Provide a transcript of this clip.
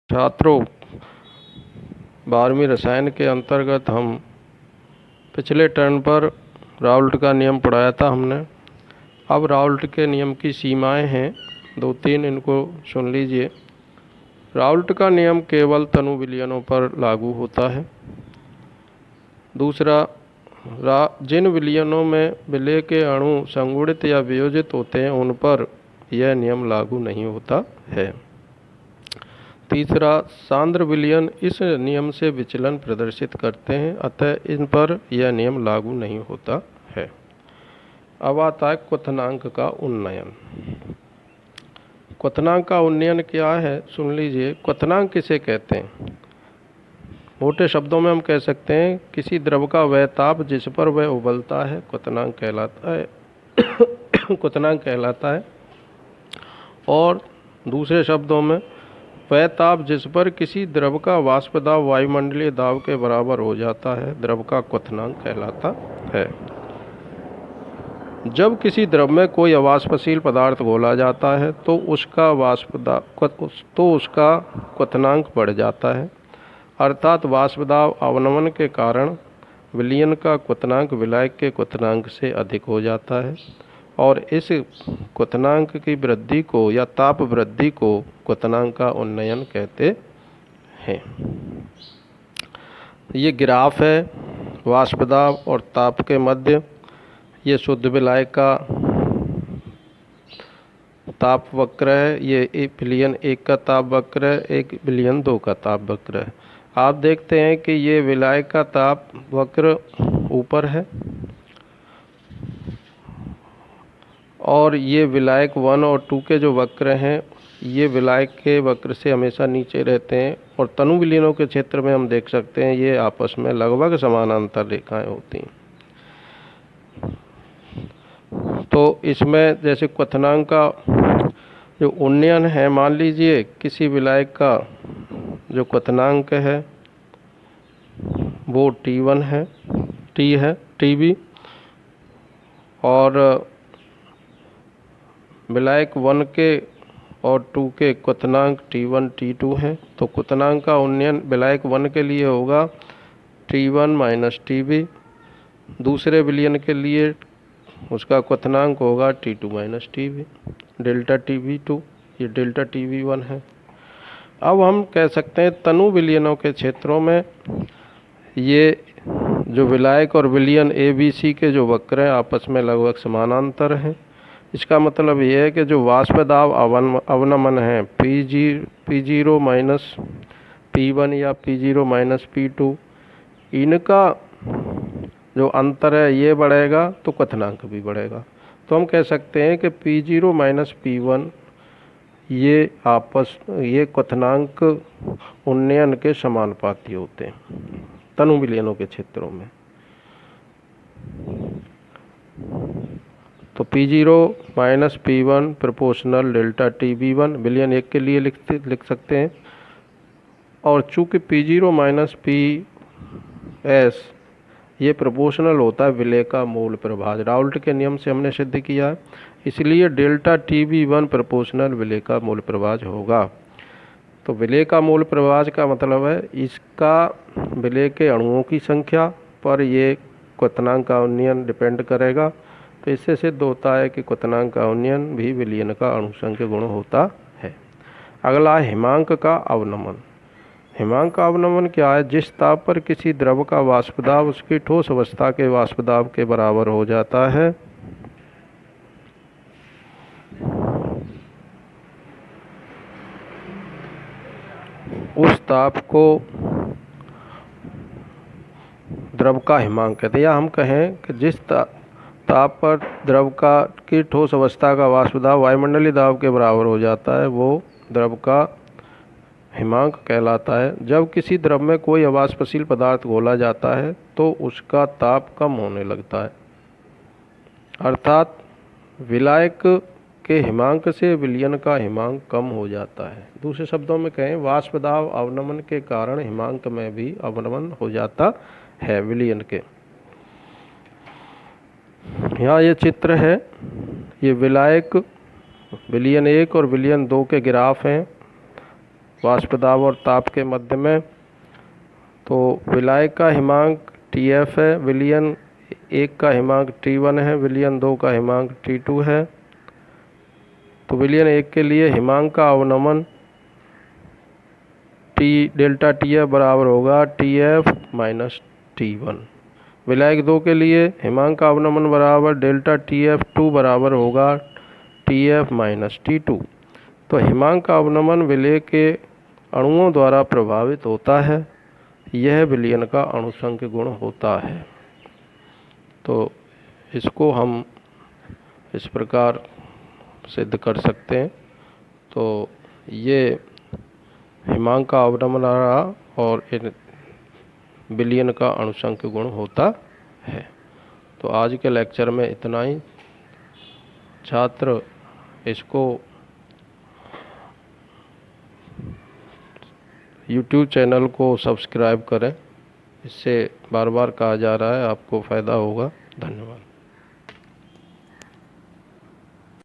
छात्रों, 12वीं रसायन के अंतर्गत हम पिछले टर्न पर राउल्ट का नियम पढ़ाया था हमने। अब राउल्ट के नियम की सीमाएं हैं 2-3, इनको सुन लीजिए। राउल्ट का नियम केवल तनु विलयनों पर लागू होता है। दूसरा, जिन विलयनों में विलेय के अणु संगुणित या वियोजित होते हैं उन पर यह नियम लागू नहीं होता है। तीसरा, सांद्र विलयन इस नियम से विचलन प्रदर्शित करते हैं, अतः इन पर यह नियम लागू नहीं होता है। अब आता है क्वथनांक का उन्नयन। क्वथनांक का उन्नयन क्या है, सुन लीजिए। क्वथनांक किसे कहते हैं? मोटे शब्दों में हम कह सकते हैं किसी द्रव का वह ताप जिस पर वह उबलता है क्वथनांक कहलाता है क्वथनांक कहलाता है। और दूसरे शब्दों में वह ताप जिस पर किसी द्रव का वाष्प दाब वायुमंडलीय दाब के बराबर हो जाता है द्रव का क्वथनांक कहलाता है। जब किसी द्रव में कोई अवाष्पशील पदार्थ घोला जाता है तो उसका क्वथनांक बढ़ जाता है, अर्थात वाष्प दाब अवनमन के कारण विलयन का क्वथनांक विलायक के क्वथनांक से अधिक हो जाता है और इस क्वथनांक की वृद्धि को या ताप वृद्धि को क्वथनांक का उन्नयन कहते हैं। ये ग्राफ है वाष्प दाब और ताप के मध्य। ये शुद्ध विलायक का ताप वक्र है, ये विलयन 1 का ताप वक्र है, एक विलयन 2 का ताप वक्र है। आप देखते हैं कि ये विलायक का ताप वक्र ऊपर है और ये विलायक 1 और 2 के जो वक्र हैं ये विलायक के वक्र से हमेशा नीचे रहते हैं। और तनु विलयनों के क्षेत्र में हम देख सकते हैं ये आपस में लगभग समानांतर रेखाएं होती हैं। तो इसमें जैसे क्वथनांक का जो उन्नयन है, मान लीजिए किसी विलायक का जो क्वथनांक है वो T1 है, Tb, और विलायक 1 के और 2 के क्वथनांक T1 T2 है। तो क्वथनांक का उन्नयन विलायक 1 के लिए होगा T1 माइनस Tb, दूसरे विलयन के लिए उसका क्वथनांक होगा T2 minus Tb, delta Tb2, ये डेल्टा Tb1 है। अब हम कह सकते हैं तनु विलयनों के क्षेत्रों में ये जो विलायक और विलयन ABC के जो वक्र हैं आपस में लगभग समानांतर हैं। इसका मतलब ये है कि जो वाष्प दाब अवनमन है P0 माइनस P1 या P0 माइनस P2, इनका जो अंतर है ये बढ़ेगा तो क्वथनांक भी बढ़ेगा। तो हम कह सकते हैं कि P0 माइनस P1 ये क्वथनांक उन्नयन के समानुपाती होते हैं तनु विलयनों के क्षेत्रों में। तो P0 minus P1 proportional delta Tb1 विलयन 1 के लिए लिख सकते हैं। और चूंकि P0 माइनस Ps ये प्रोपोर्शनल होता है विलेय का मूल प्रभाज, राउल्ट के नियम से हमने सिद्ध किया है, इसलिए डेल्टा Tb1 प्रोपोर्शनल विलेय का मूल प्रभाज होगा। तो विलेय का मूल प्रभाज का मतलब है इसका विलेय के अणुओं की संख्या पर ये क्वथनांक का उन्नयन डिपेंड करेगा। तो इससे सिद्ध होता है कि क्वथनांक का उन्नयन भी विलयन का अणुसंख्य गुण होता है। अगला है हिमांक का अवनमन। हिमांक का अवनमन क्या है? जिस ताप पर किसी द्रव का वाष्प दाब उसकी ठोस अवस्था के वाष्प दाब के बराबर हो जाता है उस ताप को द्रव का हिमांक कहते हैं। या हम कहें कि जिस ताप पर द्रव की ठोस अवस्था का वाष्प दाब वायुमंडलीय दाब के बराबर हो जाता है वो द्रव का हिमांक कहलाता है। जब किसी द्रव में कोई अवाष्पशील पदार्थ घोला जाता है तो उसका ताप कम होने लगता है, अर्थात विलायक के हिमांक से विलयन का हिमांक कम हो जाता है। दूसरे शब्दों में कहें वाष्प दाब अवनमन के कारण हिमांक में भी अवनमन हो जाता है विलयन के। यहाँ ये चित्र है, ये विलायक विलयन 1 और विलयन 2 के ग्राफ हैं। वाष्प दाब और ताप के मध्य में। तो विलायक का हिमांक TF है, विलयन 1 का हिमांक T1 है, विलयन 2 का हिमांक T2 है। तो विलयन 1 के लिए हिमांक का अवनमन डेल्टा TF बराबर होगा TF माइनस T1। विलायक 2 के लिए हिमांक का अवनमन बराबर डेल्टा TF2 बराबर होगा TF माइनस T2। तो हिमांक का अवनमन विलेय के अणुओं द्वारा प्रभावित होता है, यह विलयन का अणुसंख्य गुण होता है। तो इसको हम इस प्रकार सिद्ध कर सकते हैं। तो ये हिमांक का अवनमन रहा और इन विलयन का अणुसंख्य गुण होता है। तो आज के लेक्चर में इतना ही। छात्र इसको YouTube चैनल को सब्सक्राइब करें, इससे बार बार कहा जा रहा है, आपको फ़ायदा होगा। धन्यवाद।